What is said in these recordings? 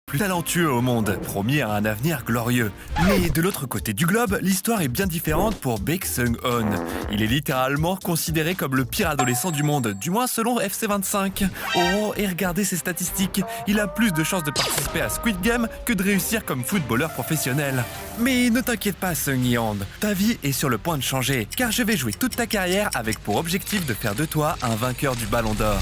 plus talentueux au monde, promis à un avenir glorieux. Mais de l'autre côté du globe, l'histoire est bien différente pour Baek Sung-hoon. Il est littéralement considéré comme le pire adolescent du monde, du moins selon FC25. Oh, et regardez ses statistiques, il a plus de chances de participer à Squid Game que de réussir comme footballeur professionnel. Mais ne t'inquiète pas Sung-yeon, ta vie est sur le point de changer, car je vais jouer toute ta carrière avec pour objectif de faire de toi un vainqueur du Ballon d'Or.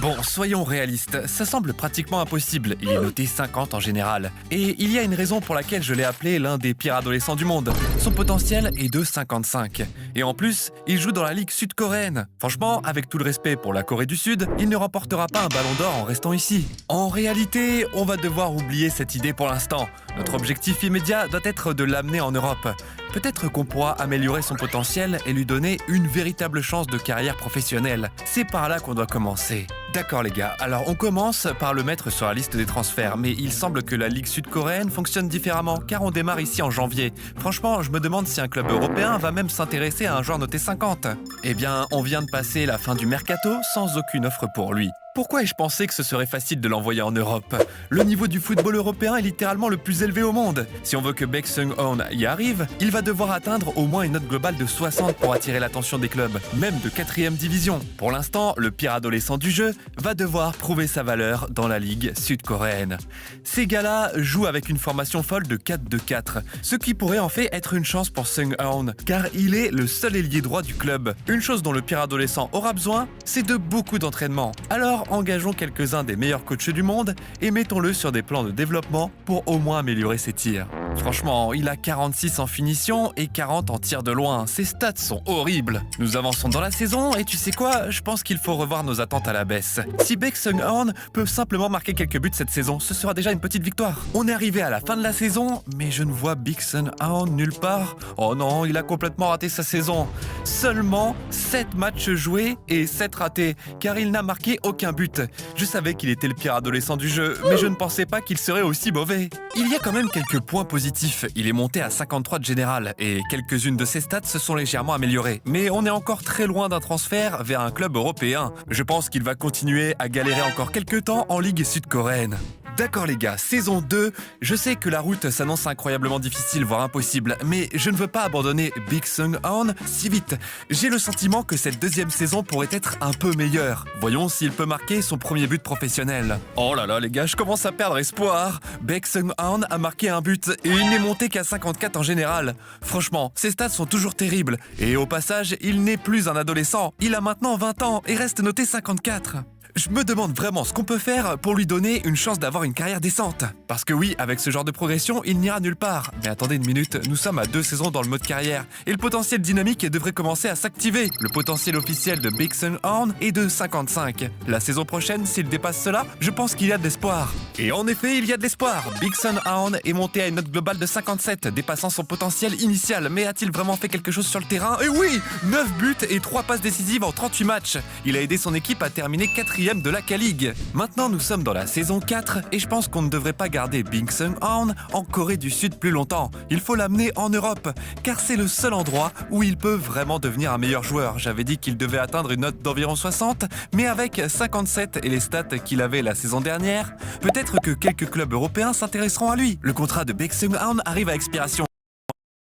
Bon, soyons réalistes, ça semble pratiquement impossible, il est noté 50 en général. Et il y a une raison pour laquelle je l'ai appelé l'un des pires adolescents du monde. Son potentiel est de 55. Et en plus, il joue dans la ligue sud-coréenne. Franchement, avec tout le respect pour la Corée du Sud, il ne remportera pas un Ballon d'Or en restant ici. En réalité, on va devoir oublier cette idée pour l'instant. Notre objectif immédiat doit être de l'amener en Europe. Peut-être qu'on pourra améliorer son potentiel et lui donner une véritable chance de carrière professionnelle. C'est par là qu'on doit commencer. D'accord les gars, alors on commence par le mettre sur la liste des transferts, mais il semble que la Ligue sud-coréenne fonctionne différemment, car on démarre ici en janvier. Franchement, je me demande si un club européen va même s'intéresser à un joueur noté 50. Eh bien, on vient de passer la fin du mercato sans aucune offre pour lui. Pourquoi ai-je pensé que ce serait facile de l'envoyer en Europe? Le niveau du football européen est littéralement le plus élevé au monde. Si on veut que Baek Sung-hoon y arrive, il va devoir atteindre au moins une note globale de 60 pour attirer l'attention des clubs, même de 4e division. Pour l'instant, le pire adolescent du jeu va devoir prouver sa valeur dans la ligue sud-coréenne. Ces gars-là jouent avec une formation folle de 4-2-4, ce qui pourrait en fait être une chance pour Sung-hoon, car il est le seul ailier droit du club. Une chose dont le pire adolescent aura besoin, c'est de beaucoup d'entraînement. Alors, engageons quelques-uns des meilleurs coachs du monde et mettons-le sur des plans de développement pour au moins améliorer ses tirs. Franchement, il a 46 en finition et 40 en tir de loin. Ses stats sont horribles. Nous avançons dans la saison et tu sais quoi? Je pense qu'il faut revoir nos attentes à la baisse. Si Baek Sung-hoon peut simplement marquer quelques buts cette saison, ce sera déjà une petite victoire. On est arrivé à la fin de la saison, mais je ne vois Baek Sung-hoon nulle part. Oh non, il a complètement raté sa saison. Seulement 7 matchs joués et 7 ratés, car il n'a marqué aucun but. Je savais qu'il était le pire adolescent du jeu, mais je ne pensais pas qu'il serait aussi mauvais. Il y a quand même quelques points positifs. Il est monté à 53 de général et quelques-unes de ses stats se sont légèrement améliorées. Mais on est encore très loin d'un transfert vers un club européen. Je pense qu'il va continuer à galérer encore quelques temps en Ligue sud-coréenne. D'accord les gars, saison 2, je sais que la route s'annonce incroyablement difficile, voire impossible, mais je ne veux pas abandonner Baek Sung-hoon si vite. J'ai le sentiment que cette deuxième saison pourrait être un peu meilleure. Voyons s'il peut marquer son premier but professionnel. Oh là là les gars, je commence à perdre espoir. Baek Sung-hoon a marqué un but et il n'est monté qu'à 54 en général. Franchement, ses stats sont toujours terribles. Et au passage, il n'est plus un adolescent. Il a maintenant 20 ans et reste noté 54. Je me demande vraiment ce qu'on peut faire pour lui donner une chance d'avoir une carrière décente. Parce que oui, avec ce genre de progression, il n'ira nulle part. Mais attendez une minute, nous sommes à 2 saisons dans le mode carrière. Et le potentiel dynamique devrait commencer à s'activer. Le potentiel officiel de Baek Sung-hoon est de 55. La saison prochaine, s'il dépasse cela, je pense qu'il y a de l'espoir. Et en effet, il y a de l'espoir. Baek Sung-hoon est monté à une note globale de 57, dépassant son potentiel initial. Mais a-t-il vraiment fait quelque chose sur le terrain? Et oui, 9 buts et 3 passes décisives en 38 matchs. Il a aidé son équipe à terminer 4e de la K-League. Maintenant, nous sommes dans la saison 4 et je pense qu'on ne devrait pas garder Baek Sung-hoon en Corée du Sud plus longtemps. Il faut l'amener en Europe, car c'est le seul endroit où il peut vraiment devenir un meilleur joueur. J'avais dit qu'il devait atteindre une note d'environ 60, mais avec 57 et les stats qu'il avait la saison dernière, peut-être que quelques clubs européens s'intéresseront à lui. Le contrat de Baek Sung-hoon arrive à expiration.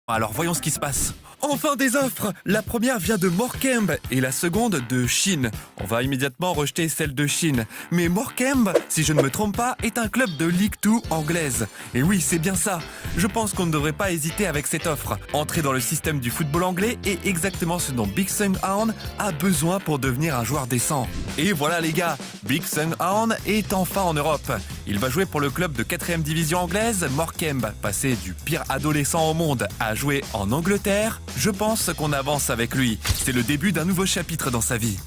Alors voyons ce qui se passe. Enfin des offres! La première vient de Morecambe et la seconde de Chine. On va immédiatement rejeter celle de Chine. Mais Morecambe, si je ne me trompe pas, est un club de Ligue 2 anglaise. Et oui, c'est bien ça. Je pense qu'on ne devrait pas hésiter avec cette offre. Entrer dans le système du football anglais est exactement ce dont Baek Sung-hoon a besoin pour devenir un joueur décent. Et voilà les gars, Baek Sung-hoon est enfin en Europe. Il va jouer pour le club de 4e division anglaise, Morecambe. Passer du pire adolescent au monde à jouer en Angleterre, je pense qu'on avance avec lui. C'est le début d'un nouveau chapitre dans sa vie.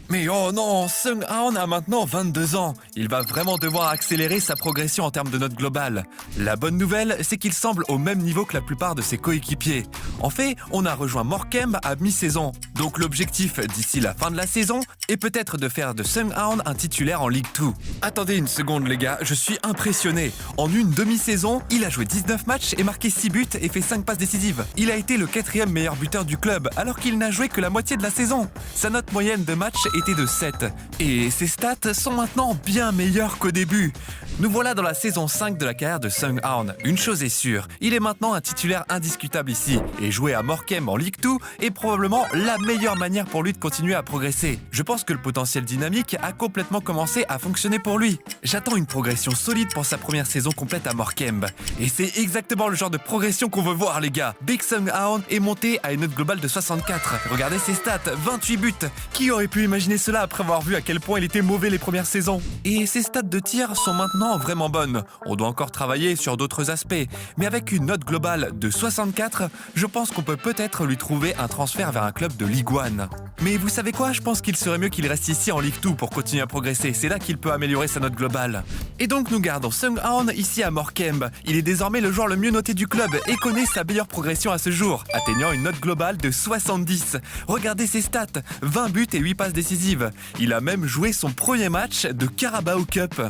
Mais oh non, Sung-hoon a maintenant 22 ans. Il va vraiment devoir accélérer sa progression en termes de note globale. La bonne nouvelle, c'est qu'il semble au même niveau que la plupart de ses coéquipiers. En fait, on a rejoint Morecambe à mi-saison. Donc l'objectif d'ici la fin de la saison est peut-être de faire de Sung-hoon un titulaire en Ligue 2. Attendez une seconde les gars, je suis impressionné. En une demi-saison, il a joué 19 matchs et marqué 6 buts et fait 5 passes décisives. Il a été le 4e meilleur buteur du club alors qu'il n'a joué que la moitié de la saison. Sa note moyenne de match était de 7. Et ses stats sont maintenant bien meilleures qu'au début. Nous voilà dans la saison 5 de la carrière de Seung-Hoon. Une chose est sûre, il est maintenant un titulaire indiscutable ici. Et jouer à Morecambe en League 2 est probablement la meilleure manière pour lui de continuer à progresser. Je pense que le potentiel dynamique a complètement commencé à fonctionner pour lui. J'attends une progression solide pour sa première saison complète à Morecambe. Et c'est exactement le genre de progression qu'on veut voir les gars. Big Seung-Hoon est monté à une note globale de 64. Regardez ses stats, 28 buts. Qui aurait pu imaginer cela après avoir vu à quel point il était mauvais les premières saisons? Et ses stats de tir sont maintenant vraiment bonnes. On doit encore travailler sur d'autres aspects. Mais avec une note globale de 64, je pense qu'on peut peut-être lui trouver un transfert vers un club de Ligue 1. Mais vous savez quoi? Je pense qu'il serait mieux qu'il reste ici en Ligue 2 pour continuer à progresser. C'est là qu'il peut améliorer sa note globale. Et donc nous gardons Seung-Hoon ici à Morecambe. Il est désormais le joueur le mieux noté du club et connaît sa meilleure progression à ce jour, atteignant une note globale de 70. Regardez ses stats, 20 buts et 8 passes décisives. Il a même joué son premier match de Carabao Cup.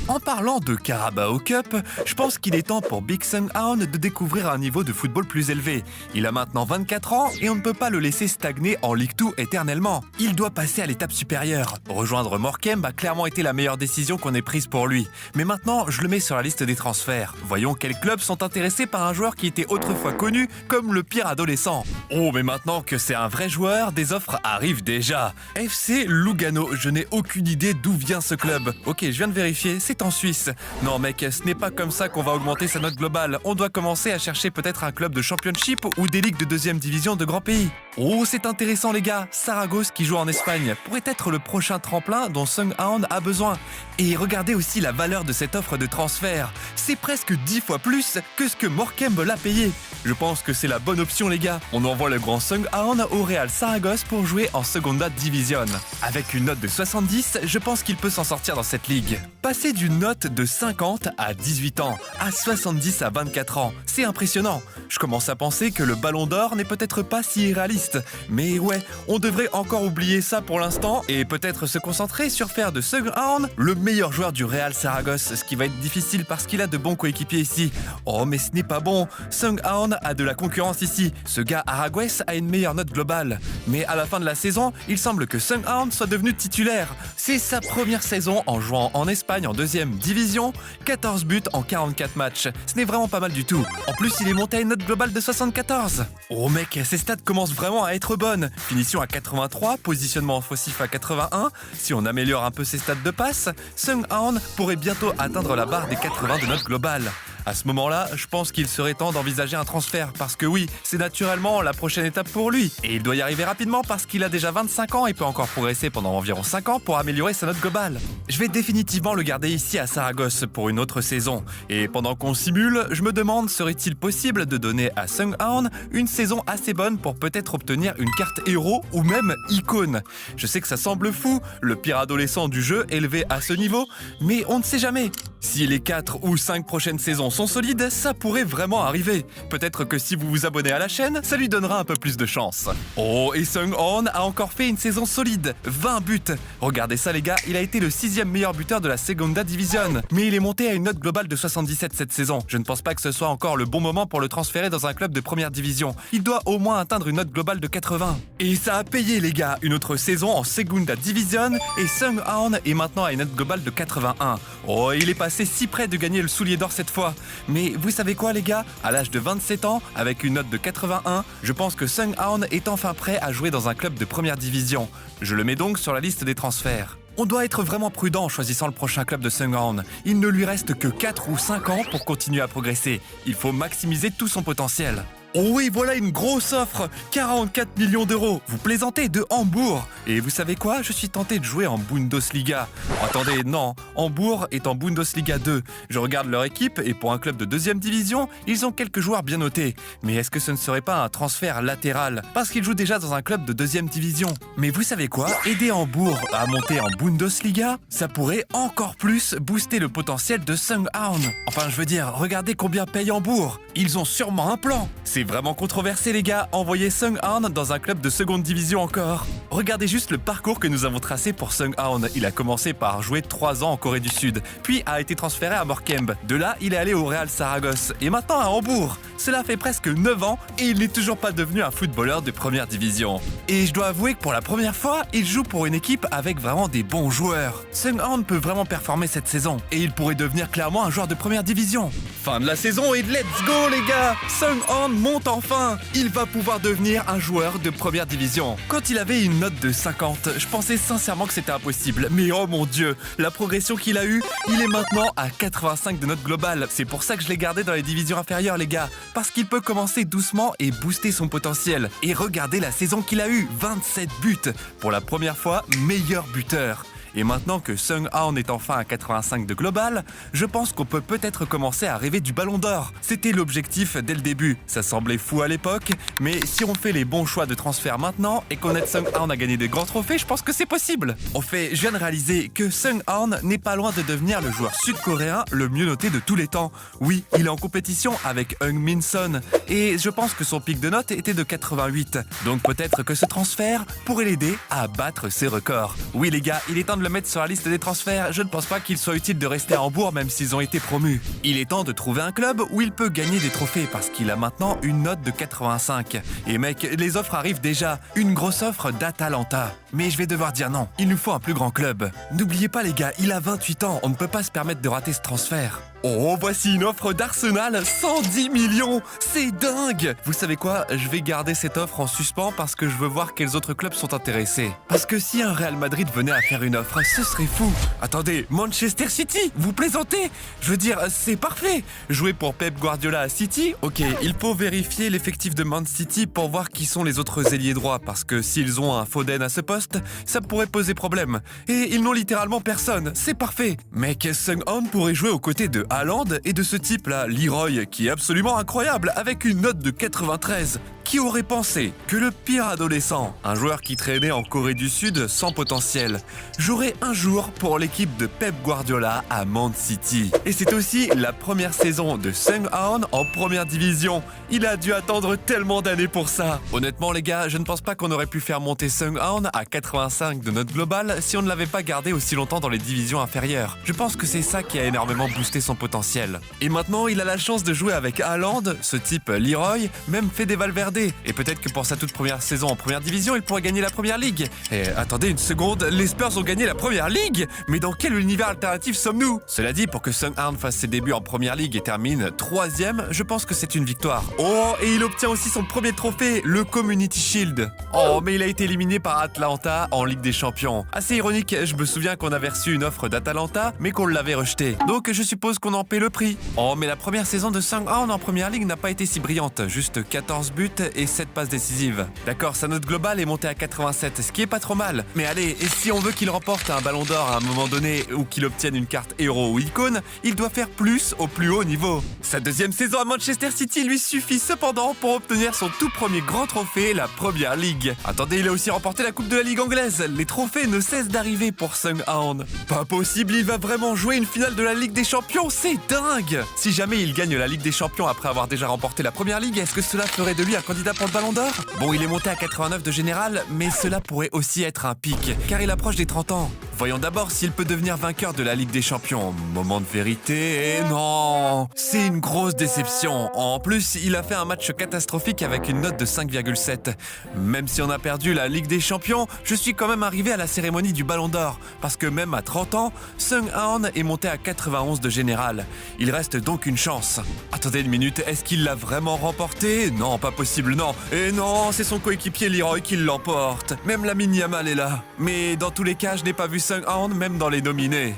En parlant de Carabao Cup, je pense qu'il est temps pour Big Seung-Hoon de découvrir un niveau de football plus élevé. Il a maintenant 24 ans et on ne peut pas le laisser stagner en Ligue 2 éternellement. Il doit passer à l'étape supérieure. Rejoindre Morecambe a clairement été la meilleure décision qu'on ait prise pour lui. Mais maintenant, je le mets sur la liste des transferts. Voyons quels clubs sont intéressés par un joueur qui était autrefois connu comme le pire adolescent. Oh, mais maintenant que c'est un vrai joueur, des offres arrivent déjà. FC Lugano, je n'ai aucune idée d'où vient ce club. Ok, je viens de vérifier, c'est en Suisse. Non mec, ce n'est pas comme ça qu'on va augmenter sa note globale. On doit commencer à chercher peut-être un club de championship ou des ligues de deuxième division de grands pays. Oh, c'est intéressant les gars. Saragosse qui joue en Espagne pourrait être le prochain tremplin dont Seung-Hoon a besoin. Et regardez aussi la valeur de cette offre de transfert. C'est presque 10 fois plus que ce que Morecambe l'a payé. Je pense que c'est la bonne option les gars. On envoie le grand Seung-Hoon au Real Saragosse pour jouer en Segunda Division. Avec une note de 70, je pense qu'il peut s'en sortir dans cette ligue. Passer d'une note de 50 à 18 ans, à 70 à 24 ans, c'est impressionnant. Je commence à penser que le ballon d'or n'est peut-être pas si irréaliste. Mais ouais, on devrait encore oublier ça pour l'instant et peut-être se concentrer sur faire de Seung-Hoon le meilleur joueur du Real Saragosse, ce qui va être difficile parce qu'il a de bons coéquipiers ici. Oh mais ce n'est pas bon, Seung-Hoon a de la concurrence ici. Ce gars Araguès a une meilleure note globale. Mais à la fin de la saison, il semble que Seung-Hoon soit devenu titulaire. C'est sa première saison en jouant en Espagne en deuxième division, 14 buts en 44 matchs. Ce n'est vraiment pas mal du tout. En plus, il est monté à une note globale de 74. Oh mec, ses stats commencent vraiment à être bonnes. Finition à 83, positionnement offensif à 81. Si on améliore un peu ses stats de passe, Seung-Hoon pourrait bientôt atteindre la barre des 80 de note globale. À ce moment-là, je pense qu'il serait temps d'envisager un transfert parce que oui, c'est naturellement la prochaine étape pour lui. Et il doit y arriver rapidement parce qu'il a déjà 25 ans et peut encore progresser pendant environ 5 ans pour améliorer sa note globale. Je vais définitivement le garder ici à Saragosse pour une autre saison. Et pendant qu'on simule, je me demande serait-il possible de donner à Seung-Hoon une saison assez bonne pour peut-être obtenir une carte héros ou même icône. Je sais que ça semble fou, le pire adolescent du jeu élevé à ce niveau, mais on ne sait jamais. Si les 4 ou 5 prochaines saisons sont solides, ça pourrait vraiment arriver. Peut-être que si vous vous abonnez à la chaîne, ça lui donnera un peu plus de chance. Oh, et Seung-Hoon a encore fait une saison solide, 20 buts. Regardez ça les gars, il a été le 6e meilleur buteur de la Segunda Division. Mais il est monté à une note globale de 77 cette saison. Je ne pense pas que ce soit encore le bon moment pour le transférer dans un club de première division. Il doit au moins atteindre une note globale de 80. Et ça a payé les gars, une autre saison en Segunda Division et Seung-Hoon est maintenant à une note globale de 81. Oh, il est passé si près de gagner le soulier d'or cette fois. Mais vous savez quoi les gars? À l'âge de 27 ans, avec une note de 81, je pense que Seung-Hoon est enfin prêt à jouer dans un club de première division. Je le mets donc sur la liste des transferts. On doit être vraiment prudent en choisissant le prochain club de Seung-Hoon. Il ne lui reste que 4 ou 5 ans pour continuer à progresser. Il faut maximiser tout son potentiel. Oh oui, voilà une grosse offre, 44 millions d'euros. Vous plaisantez, de Hambourg. Et vous savez quoi? Je suis tenté de jouer en Bundesliga. Attendez, non, Hambourg est en Bundesliga 2. Je regarde leur équipe et pour un club de deuxième division, ils ont quelques joueurs bien notés. Mais est-ce que ce ne serait pas un transfert latéral? Parce qu'ils jouent déjà dans un club de deuxième division. Mais vous savez quoi? Aider Hambourg à monter en Bundesliga, ça pourrait encore plus booster le potentiel de Seung-Hoon. Enfin, je veux dire, regardez combien paye Hambourg. Ils ont sûrement un plan. C'est vraiment controversé les gars, envoyer Sung Han dans un club de seconde division encore. Regardez juste le parcours que nous avons tracé pour Sung Han. Il a commencé par jouer 3 ans en Corée du Sud, puis a été transféré à Morecambe. De là, il est allé au Real Saragosse et maintenant à Hambourg. Cela fait presque 9 ans et il n'est toujours pas devenu un footballeur de première division. Et je dois avouer que pour la première fois, il joue pour une équipe avec vraiment des bons joueurs. Sung Han peut vraiment performer cette saison et il pourrait devenir clairement un joueur de première division. Fin de la saison et let's go les gars! Sung Han monte enfin! Il va pouvoir devenir un joueur de première division. Quand il avait une note de 50, je pensais sincèrement que c'était impossible. Mais oh mon dieu, la progression qu'il a eue, il est maintenant à 85 de note globale. C'est pour ça que je l'ai gardé dans les divisions inférieures les gars. Parce qu'il peut commencer doucement et booster son potentiel. Et regardez la saison qu'il a eue, 27 buts. Pour la première fois, meilleur buteur. Et maintenant que Sung Han est enfin à 85 de global, je pense qu'on peut peut-être commencer à rêver du ballon d'or. C'était l'objectif dès le début. Ça semblait fou à l'époque, mais si on fait les bons choix de transfert maintenant et qu'on aide Sung Han à gagner des grands trophées, je pense que c'est possible. Au fait, je viens de réaliser que Sung Han n'est pas loin de devenir le joueur sud-coréen le mieux noté de tous les temps. Oui, il est en compétition avec Heung-min Son, et je pense que son pic de note était de 88. Donc peut-être que ce transfert pourrait l'aider à battre ses records. Oui les gars, il est temps de le mettre sur la liste des transferts. Je ne pense pas qu'il soit utile de rester à Hambourg même s'ils ont été promus. Il est temps de trouver un club où il peut gagner des trophées parce qu'il a maintenant une note de 85. Et mec, les offres arrivent déjà. Une grosse offre d'Atalanta. Mais je vais devoir dire non. Il nous faut un plus grand club. N'oubliez pas les gars, il a 28 ans. On ne peut pas se permettre de rater ce transfert. Oh, voici une offre d'Arsenal, 110 millions. C'est dingue. Vous savez quoi? Je vais garder cette offre en suspens parce que je veux voir quels autres clubs sont intéressés. Parce que si un Real Madrid venait à faire une offre, ce serait fou. Attendez, Manchester City, vous plaisantez? Je veux dire, c'est parfait. Jouer pour Pep Guardiola à City? Ok, il faut vérifier l'effectif de Man City pour voir qui sont les autres ailiers droits. Parce que s'ils ont un Foden à ce poste, ça pourrait poser problème. Et ils n'ont littéralement personne, c'est parfait. Mec, Sung Han pourrait jouer aux côtés de Haaland et de ce type-là, Leroy, qui est absolument incroyable, avec une note de 93. Qui aurait pensé que le pire adolescent, un joueur qui traînait en Corée du Sud sans potentiel, jouerait un jour pour l'équipe de Pep Guardiola à Man City. Et c'est aussi la première saison de Sung Han en première division. Il a dû attendre tellement d'années pour ça. Honnêtement les gars, je ne pense pas qu'on aurait pu faire monter Sung Han à 85 de note globale si on ne l'avait pas gardé aussi longtemps dans les divisions inférieures. Je pense que c'est ça qui a énormément boosté son potentiel. Et maintenant, il a la chance de jouer avec Haaland, ce type Leroy, même Fede Valverde. Et peut-être que pour sa toute première saison en première division, il pourrait gagner la première ligue. Et attendez une seconde, les Spurs ont gagné la première ligue? Mais dans quel univers alternatif sommes-nous? Cela dit, pour que Sung Han fasse ses débuts en première ligue et termine 3e, je pense que c'est une victoire. Oh, et il obtient aussi son premier trophée, le Community Shield. Oh, mais il a été éliminé par Atlanta en Ligue des Champions. Assez ironique, je me souviens qu'on avait reçu une offre d'Atalanta, mais qu'on l'avait rejetée. Donc je suppose qu'on en paie le prix. Oh, mais la première saison de Sung Han en première ligue n'a pas été si brillante, juste 14 buts et 7 passes décisives. D'accord, sa note globale est montée à 87, ce qui est pas trop mal. Mais allez, et si on veut qu'il remporte un ballon d'or à un moment donné ou qu'il obtienne une carte héros ou icône, il doit faire plus au plus haut niveau. Sa deuxième saison à Manchester City lui suffit cependant pour obtenir son tout premier grand trophée, la Première Ligue. Attendez, il a aussi remporté la Coupe de la Ligue anglaise. Les trophées ne cessent d'arriver pour Sung Han. Pas possible, il va vraiment jouer une finale de la Ligue des Champions, c'est dingue! Si jamais il gagne la Ligue des Champions après avoir déjà remporté la Première Ligue, est-ce que cela ferait de lui un candidat pour le Ballon d'Or? Bon, il est monté à 89 de général, mais cela pourrait aussi être un pic, car il approche des 30 ans. Voyons d'abord s'il peut devenir vainqueur de la Ligue des Champions. Moment de vérité, et non! C'est une grosse déception. En plus, il a fait un match catastrophique avec une note de 5,7. Même si on a perdu la Ligue des Champions, je suis quand même arrivé à la cérémonie du Ballon d'Or, parce que même à 30 ans, Sung Han est monté à 91 de général. Il reste donc une chance. Attendez une minute, est-ce qu'il l'a vraiment remporté? Non, pas possible, non. Et non, c'est son coéquipier Leroy qui l'emporte. Même Lamine Yamal est là. Mais dans tous les cas, je n'ai pas vu Sung Han même dans les nominés.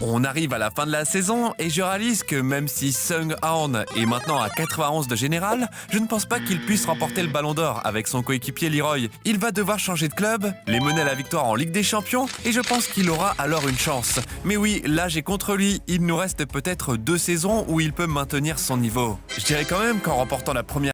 On arrive à la fin de la saison et je réalise que même si Sung Han est maintenant à 91 de général, je ne pense pas qu'il puisse remporter le Ballon d'Or avec son coéquipier Leroy. Il va devoir changer de club, les mener à la victoire en Ligue des Champions et je pense qu'il aura alors une chance. Mais oui, là j'ai contre lui, il nous reste peut-être 2 saisons où il peut maintenir son niveau. Je dirais quand même qu'en remportant la Première